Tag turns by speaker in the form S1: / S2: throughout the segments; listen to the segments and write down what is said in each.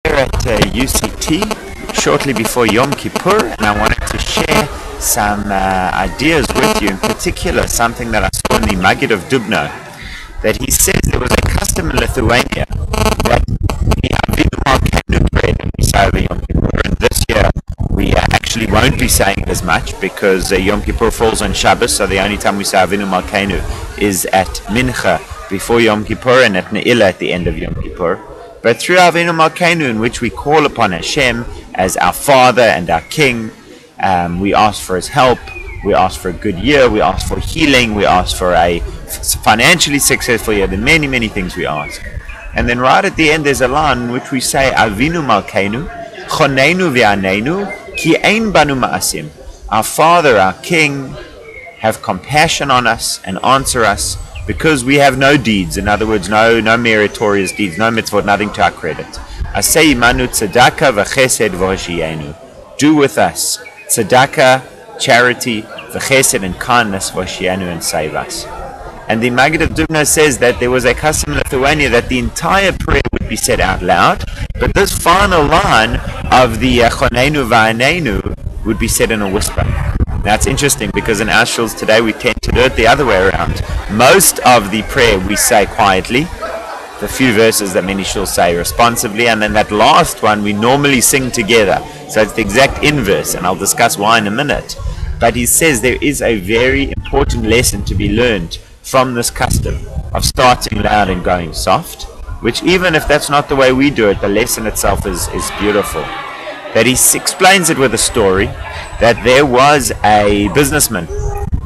S1: here at UCT shortly before Yom Kippur, and I wanted to share some ideas with you. In particular, something that I saw in the Maggid of Dubno, that he says there was a custom in Lithuania that the Avinu Malkeinu bread and we say over Yom Kippur, and this year we actually won't be saying it as much because Yom Kippur falls on Shabbos, so the only time we say Avinu Malkeinu is at Mincha before Yom Kippur and at Ne'ilah at the end of Yom Kippur. But through Avinu Malkeinu, in which we call upon Hashem as our Father and our King, we ask for His help, we ask for a good year, we ask for healing, we ask for a financially successful year, the many, many things we ask. And then right at the end there's a line in which we say, Avinu Malkeinu, Choneinu v'aneinu, ki ein banu ma'asim. Our Father, our King, have compassion on us and answer us, because we have no deeds, in other words, no meritorious deeds, no mitzvot, nothing to our credit. Asei imanu tzedakah v'chesed v'hoshienu. Do with us tzedakah, charity, v'chesed, and kindness, v'hoshienu, and save us. And the Maggid of Dubno says that there was a custom in Lithuania that the entire prayer would be said out loud, but this final line of the Choneinu v'aneinu would be said in a whisper. Now it's interesting because in our shuls today we tend to do it the other way around. Most of the prayer we say quietly, the few verses that many shuls say responsively, and then that last one we normally sing together. So it's the exact inverse, and I'll discuss why in a minute. But he says there is a very important lesson to be learned from this custom of starting loud and going soft, which even if that's not the way we do it, the lesson itself is beautiful. That he explains it with a story, that there was a businessman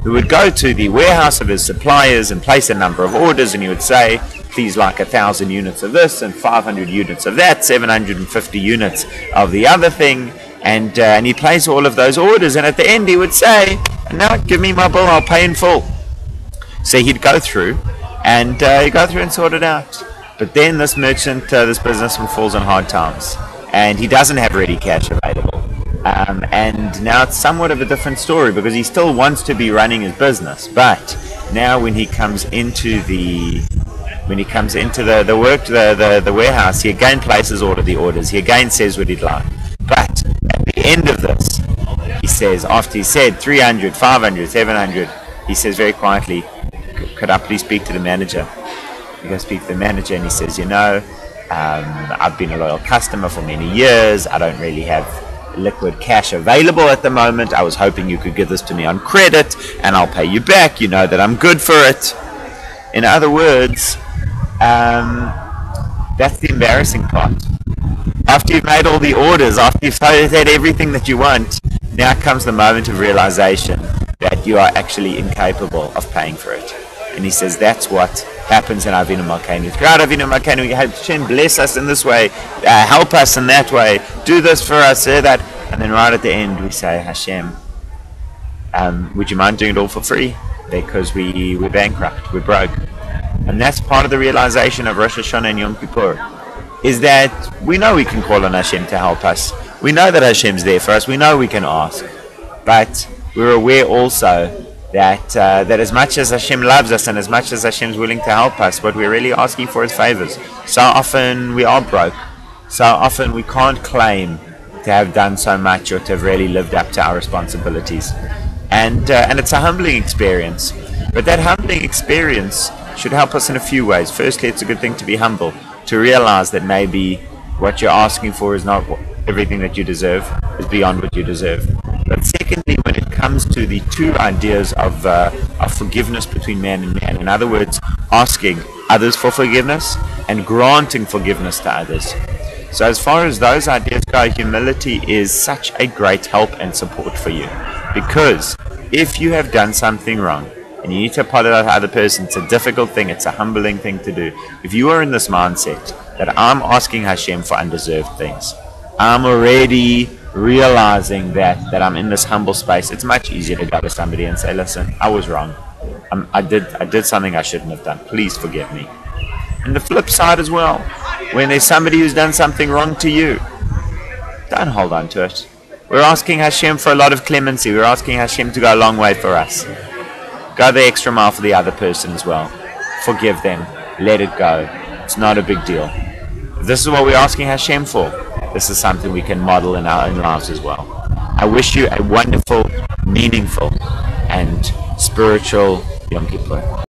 S1: who would go to the warehouse of his suppliers and place a number of orders, and he would say, please like 1,000 units of this and 500 units of that, 750 units of the other thing, and he'd place all of those orders, and at the end he would say, now give me my bill, I'll pay in full. So he'd go through and sort it out. But then this merchant, this businessman falls on hard times, and he doesn't have ready cash available. And now it's somewhat of a different story, because he still wants to be running his business, but now when he comes into the warehouse, he again places all of the orders, he again says what he'd like. But at the end of this, he says, after he said 300, 500, 700, he says very quietly, could I please speak to the manager? He goes speak to the manager, and he says, I've been a loyal customer for many years, I don't really have liquid cash available at the moment, I was hoping you could give this to me on credit and I'll pay you back, you know that I'm good for it. In other words, that's the embarrassing part. After you've made all the orders, after you've said everything that you want, now comes the moment of realization that you are actually incapable of paying for it. And he says that's what happens in Avinu Malkeinu. Throughout Avinu Malkeinu, Hashem bless us in this way, help us in that way, do this for us, say that, and then right at the end we say, Hashem, would you mind doing it all for free? Because we're bankrupt, we're broke. And that's part of the realization of Rosh Hashanah and Yom Kippur, is that we know we can call on Hashem to help us. We know that Hashem's there for us. We know we can ask. But we're aware also that as much as Hashem loves us and as much as Hashem's willing to help us, what we're really asking for is favors. So often we are broke. So often we can't claim to have done so much or to have really lived up to our responsibilities. And it's a humbling experience. But that humbling experience should help us in a few ways. Firstly, it's a good thing to be humble, to realize that maybe what you're asking for is not everything that you deserve, is beyond what you deserve. But secondly, when it comes to the two ideas of forgiveness between man and man, in other words, asking others for forgiveness and granting forgiveness to others. So as far as those ideas go, humility is such a great help and support for you. Because if you have done something wrong, and you need to apologize to the other person, it's a difficult thing, it's a humbling thing to do. If you are in this mindset that I'm asking Hashem for undeserved things, I'm already realizing that I'm in this humble space, it's much easier to go to somebody and say, listen, I was wrong. I did something I shouldn't have done. Please forgive me. And the flip side as well, when there's somebody who's done something wrong to you, don't hold on to it. We're asking Hashem for a lot of clemency. We're asking Hashem to go a long way for us. Go the extra mile for the other person as well. Forgive them. Let it go. It's not a big deal. this is what we're asking Hashem for, this is something we can model in our own lives as well. I wish you a wonderful, meaningful, and spiritual Yom Kippur.